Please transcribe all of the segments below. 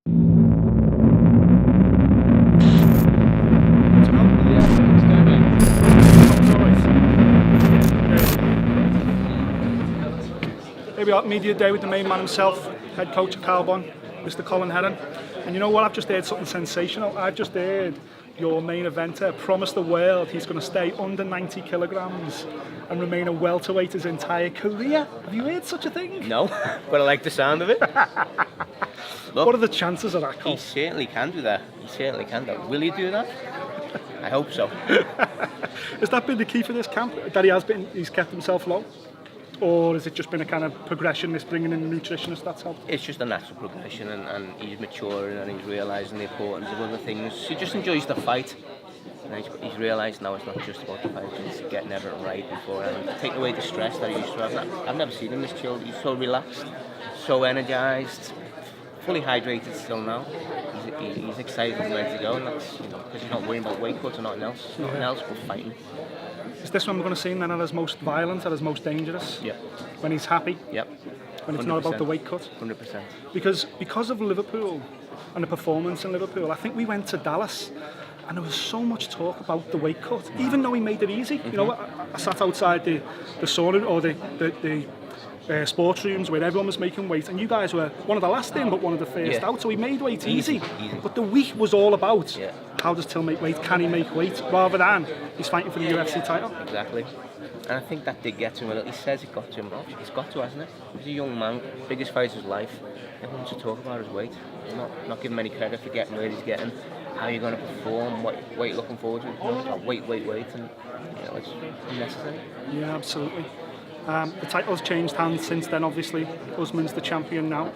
Here we are at Media Day with the main man himself, head coach of Carbon, Mr. Colin Heron. And you know what, I've just heard something sensational. I've just heard your main eventer promise the world he's going to stay under 90 kilograms and remain a welterweight his entire career. Have you heard such a thing? No, but I like the sound of it. Look, what are the chances of that, Colin? He certainly can do that. He certainly can do that. Will he do that? I hope so. Has that been the key for this camp? That he's kept himself low? Or has it just been a kind of progression, this bringing in a nutritionist that's helped? It's just a natural progression, and he's maturing and he's realising the importance of other things. He just enjoys the fight. And he's realised now it's not just about the fight, it's getting everything right before and taking away the stress that he used to have. I've never seen him this chilled. He's so relaxed, so energised, fully hydrated still now. He's excited and ready to go, and that's, because he's not worrying about weight cuts or nothing else but fighting. Is this when we're going to see him then at his most violent, at his most dangerous? Yep. When he's happy? Yep. When it's not about the weight cut? 100%. Because of Liverpool and the performance in Liverpool, I think we went to Dallas and there was so much talk about the weight cut, even though he made it easy. Mm-hmm. I sat outside the sauna or the sports rooms where everyone was making weight, and you guys were one of the last in but one of the first out, so he made weight easy. But the week was all about how does Till make weight, can he make weight, rather than he's fighting for the UFC title. Exactly. And I think that did get to him a little. He says it got to him. It's got to, hasn't it? He's a young man, biggest fight of his life. Everyone wants to talk about his weight. Not giving him any credit for getting where he's getting. How are you going to perform? What weight looking forward to? Weight, and it's unnecessary. Yeah, absolutely. The title's changed hands since then, obviously. Usman's the champion now.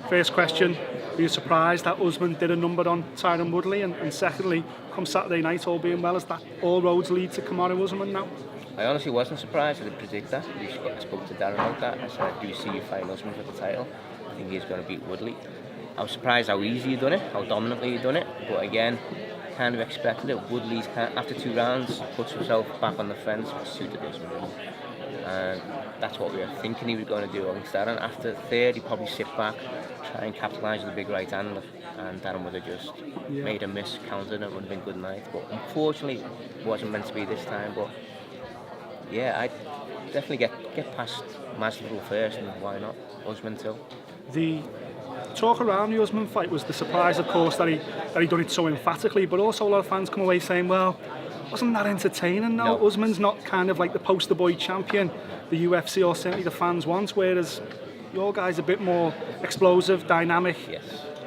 First question, were you surprised that Usman did a number on Tyron Woodley? And secondly, come Saturday night, all being well, is that all roads lead to Kamaru Usman now? I honestly wasn't surprised. I didn't predict that. I spoke to Darren about that. I said, do you see you fighting Usman for the title? I think he's going to beat Woodley. I was surprised how easy he'd done it, how dominantly he'd done it. But again, kind of expected it. Woodley's, after 2 rounds, puts himself back on the fence, suited Usman. And that's what we were thinking he was going to do against Darren. After 3rd, he'd probably sit back, try and capitalise with a big right hand, and Darren would have just made a miss, countered, and it would have been good night. But unfortunately, it wasn't meant to be this time. But yeah, I'd definitely get past Masvidal first, and why not Usman too. The talk around the Usman fight was the surprise, of course, that he done it so emphatically, but also a lot of fans come away saying, well, wasn't that entertaining? No, Usman's not kind of like the poster boy champion the UFC or certainly the fans want, whereas your guy's a bit more explosive, dynamic. Yes.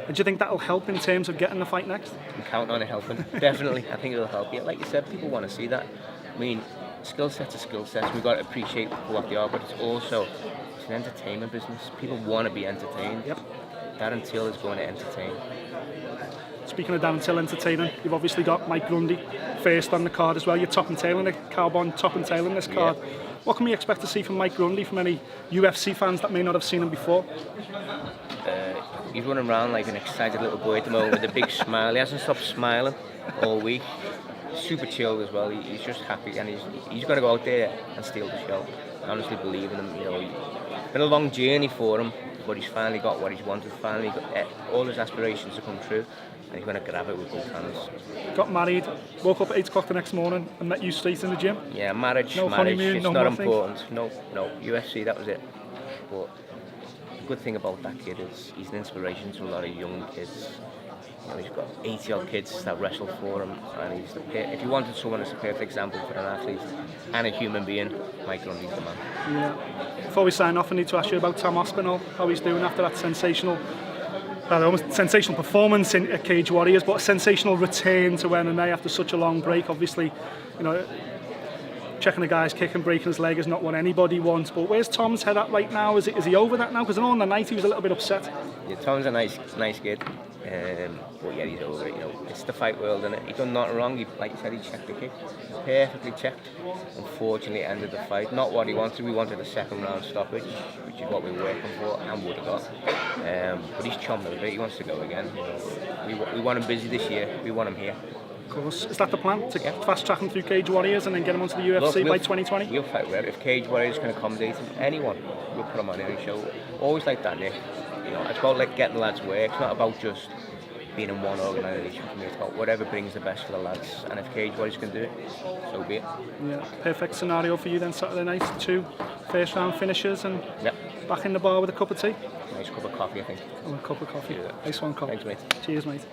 And do you think that'll help in terms of getting the fight next? I'm counting on it helping. Definitely, I think it'll help. Yeah, like you said, people want to see that. I mean, skill sets are skill sets. We've got to appreciate what they are, but it's an entertainment business. People want to be entertained. Yep. Darren Till is going to entertain. Speaking of Darren Till entertaining, you've obviously got Mike Grundy first on the card as well. You're top and tailing it, Carbon top and tailing this card. Yeah. What can we expect to see from Mike Grundy, from any UFC fans that may not have seen him before? He's running around like an excited little boy at the moment with a big smile. He hasn't stopped smiling all week. Super chilled as well. He's just happy, and he's going to go out there and steal the show. I honestly believe in him. It's been a long journey for him, but he's finally got what he's wanted. Finally got all his aspirations to come true, and he's going to grab it with both hands. Got married, woke up at 8 o'clock the next morning and met you straight in the gym? Yeah, marriage, honeymoon, it's no not nothing. important. No, UFC, that was it. But the good thing about that kid is he's an inspiration to a lot of young kids. He's got 80-odd kids that wrestle for him, and if you wanted someone as a perfect example for an athlete and a human being, Mike Grundy's the man. Yeah. Before we sign off, I need to ask you about Tom Aspinall, how he's doing after that sensational performance at Cage Warriors, but a sensational return to MMA after such a long break. Obviously, checking a guy's kick and breaking his leg is not what anybody wants, but where's Tom's head at right now? Is he over that now? Because on the night he was a little bit upset. Yeah, Tom's a nice kid, but yeah, he's over it. It's the fight world, and he done nothing wrong. Like you said, he checked the kick, perfectly checked. Unfortunately, it ended the fight. Not what he wanted. We wanted a 2nd round stoppage, which is what we were working for and would have got. But he's chomping a bit. He wants to go again. We want him busy this year. We want him here. Of course. Is that the plan, to fast track him through Cage Warriors and then get him onto the UFC by 2020? We'll fight wherever. If Cage Warriors can accommodate him, anyone, we'll put him on any show. Always like that, Nick. You know, it's about like getting the lads work. It's not about just being in one organisation for me. It's about whatever brings the best for the lads. And if Cage Boys can do it, so be it. Yeah, perfect scenario for you then Saturday night. 2 first round finishers and back in the bar with a cup of tea. Nice cup of coffee, I think. Oh, a cup of coffee. Yeah. Nice one, Colin. Thanks, mate. Cheers, mate.